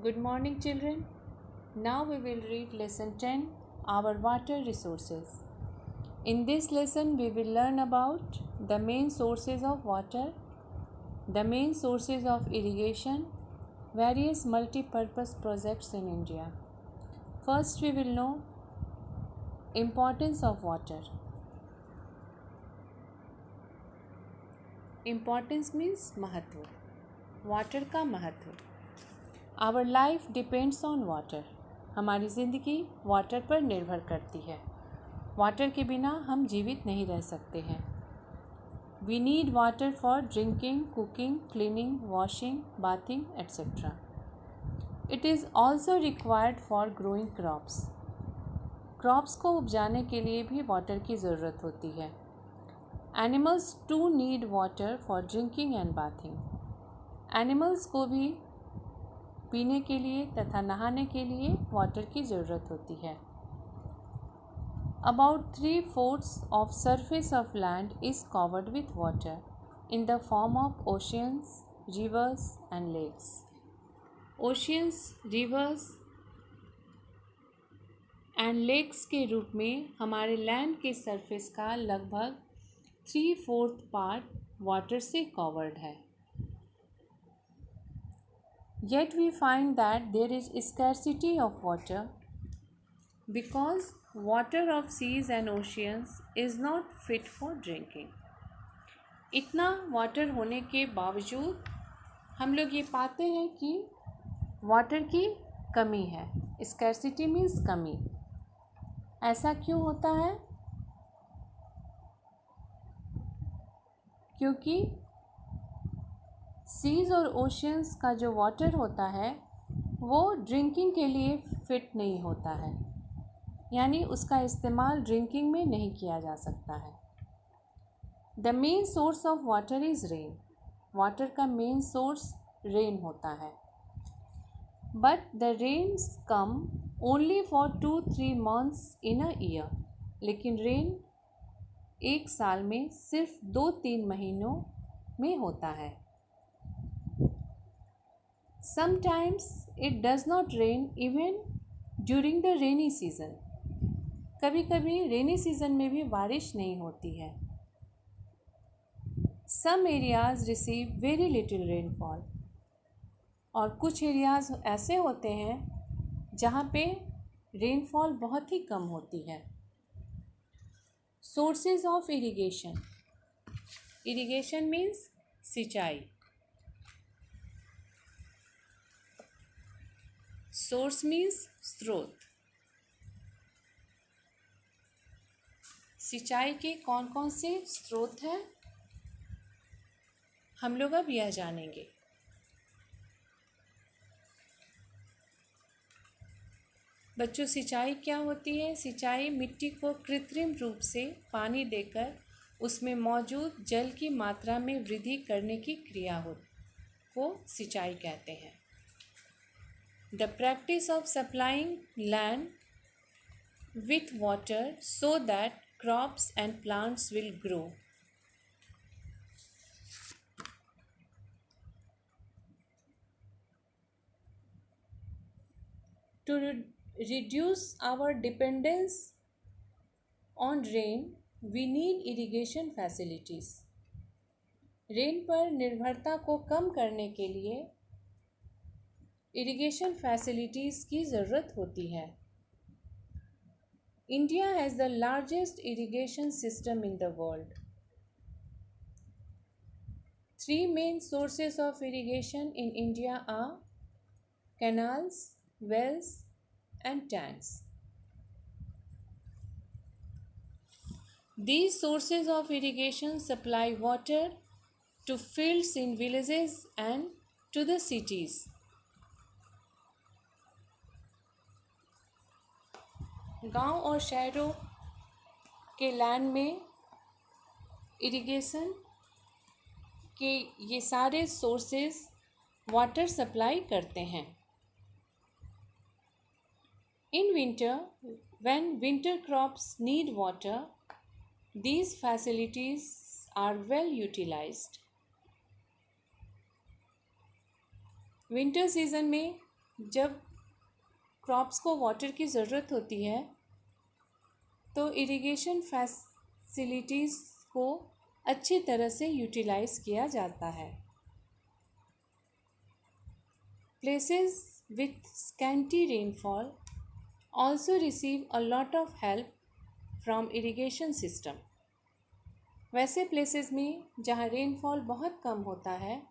Good morning, children. Now we will read lesson 10, Our Water Resources. In this lesson, we will learn about the main sources of water, the main sources of irrigation, various multi-purpose projects in India. First, we will know importance of water. Importance means महत्व. Water का महत्व. Our life depends on water. हमारी ज़िंदगी water पर निर्भर करती है. Water के बिना हम जीवित नहीं रह सकते हैं. We need water for drinking, cooking, cleaning, washing, bathing, etc. It is also required for growing crops. Crops को उपजाने के लिए भी वाटर की ज़रूरत होती है. Animals too need water for drinking and bathing. Animals को भी पीने के लिए तथा नहाने के लिए वाटर की ज़रूरत होती है. About 3/4 of surface of land is covered with water in the form of oceans, rivers and lakes. Oceans, rivers and lakes के रूप में हमारे लैंड के सरफेस का लगभग 3/4 पार्ट वाटर से कवर्ड है. Yet we find that there is scarcity of water because water of seas and oceans is not fit for drinking. इतना वाटर होने के बावजूद हम लोग ये पाते हैं कि वाटर की कमी है. स्कैर्सिटी मीन्स कमी. ऐसा क्यों होता है? क्योंकि सीज़ और ओशियंस का जो वाटर होता है वो ड्रिंकिंग के लिए फिट नहीं होता है, यानी उसका इस्तेमाल ड्रिंकिंग में नहीं किया जा सकता है. The main source of water is rain. Water का मेन सोर्स रेन होता है. But the rains come only for 2-3 months in a year. लेकिन रेन एक साल में सिर्फ 2-3 महीनों में होता है. Sometimes it does not rain even during the rainy season. कभी कभी रेनी सीजन में भी बारिश नहीं होती है. Some areas receive very little rainfall. और कुछ एरियाज़ ऐसे होते हैं जहाँ पे रेनफॉल बहुत ही कम होती है. Sources of irrigation. Irrigation means सिंचाई. सोर्स मीन्स स्रोत. सिंचाई के कौन कौन से स्रोत हैं हम लोग अब यह जानेंगे. बच्चों, सिंचाई क्या होती है? सिंचाई मिट्टी को कृत्रिम रूप से पानी देकर उसमें मौजूद जल की मात्रा में वृद्धि करने की क्रिया को सिंचाई कहते हैं. The practice of supplying land with water so that crops and plants will grow. To reduce our dependence on rain, we need irrigation facilities. Rain पर निर्भरता को कम करने के लिए इरिगेशन फैसिलिटीज़ की ज़रूरत होती है. India has the largest irrigation system in the world. 3 main sources of irrigation in India are canals, wells and tanks. These sources of irrigation supply water to fields in villages and to the cities. गांव और शहरों के land में irrigation के ये सारे sources water supply करते हैं. In winter, when winter crops need water, these facilities are well utilized. Winter season में जब क्रॉप्स को वाटर की ज़रूरत होती है तो इरिगेशन फैसिलिटीज़ को अच्छी तरह से यूटिलाइज़ किया जाता है। Places with scanty rainfall also receive a lot of help from irrigation system. वैसे प्लेसेस में जहाँ रेनफॉल बहुत कम होता है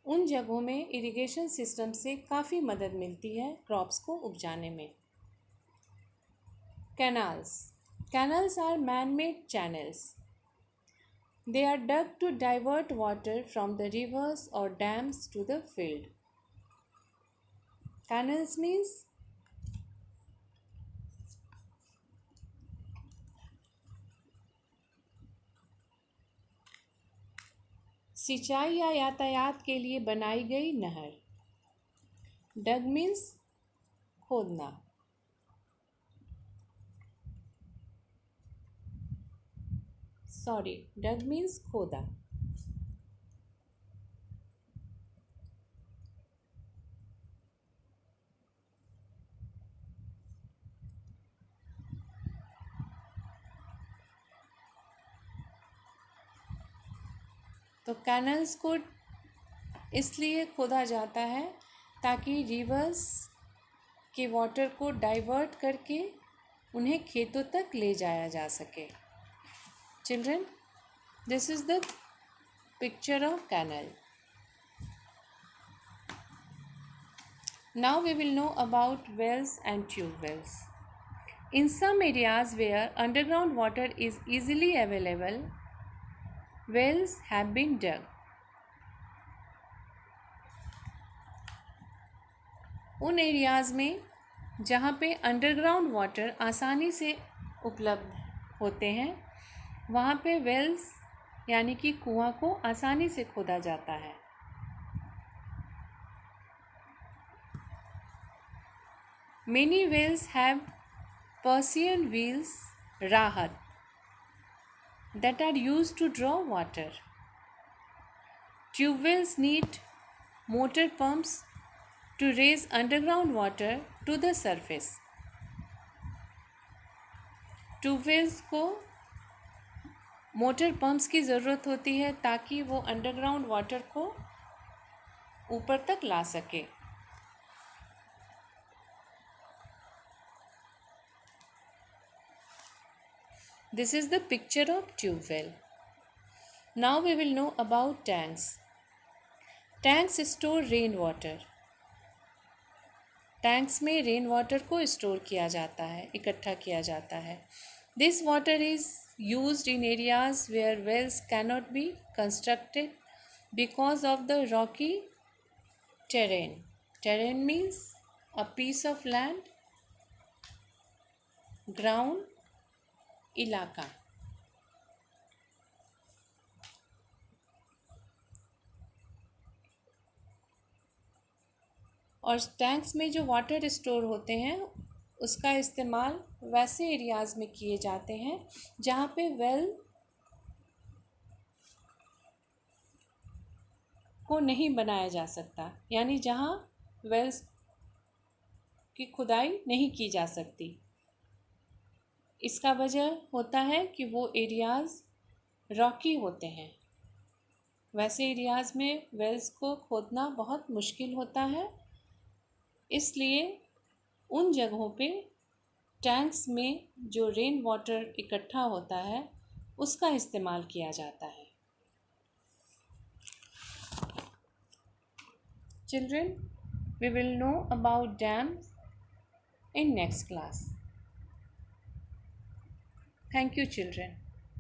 उन जगहों में इरिगेशन सिस्टम से काफ़ी मदद मिलती है क्रॉप्स को उपजाने में। Canals are man-made channels. They are dug to divert water from the rivers or dams to the field. Canals means सिंचाई या यातायात के लिए बनाई गई नहर। डग मीन्स खोदना। डग मीन्स खोदा। तो कैनल्स को इसलिए खोदा जाता है ताकि रिवर्स के वाटर को डाइवर्ट करके उन्हें खेतों तक ले जाया जा सके। Children, this is the picture of canal. Now we will know about wells and tube wells. In some areas where underground water is easily available, wells have been dug. उन एरियाज़ में जहाँ पे अंडरग्राउंड वाटर आसानी से उपलब्ध होते हैं वहाँ पे वेल्स यानी कि कुआं को आसानी से खोदा जाता है। Many wells have Persian wheels rahat that are used to draw water. Tube wells need motor pumps to raise underground water to the surface. Tube wells को मोटर पंप्स की ज़रूरत होती है ताकि वो अंडरग्राउंड वाटर को ऊपर तक ला सके। This is the picture of tube well. Now we will know about tanks. Tanks store rain water. Tanks में रेन वाटर को स्टोर किया जाता है, इकट्ठा किया जाता है। This water is used in areas where wells cannot be constructed because of the rocky terrain. Terrain means a piece of land, ground, इलाका। और टैंक्स में जो वाटर स्टोर होते हैं उसका इस्तेमाल वैसे एरियाज़ में किए जाते हैं जहाँ पे वेल को नहीं बनाया जा सकता, यानी जहाँ वेल्स की खुदाई नहीं की जा सकती। इसका वजह होता है कि वो एरियाज़ रॉकी होते हैं। वैसे एरियाज़ में वेल्स को खोदना बहुत मुश्किल होता है, इसलिए उन जगहों पे टैंक्स में जो रेन वाटर इकट्ठा होता है उसका इस्तेमाल किया जाता है। Children, we will know about dams in next class. Thank you, children.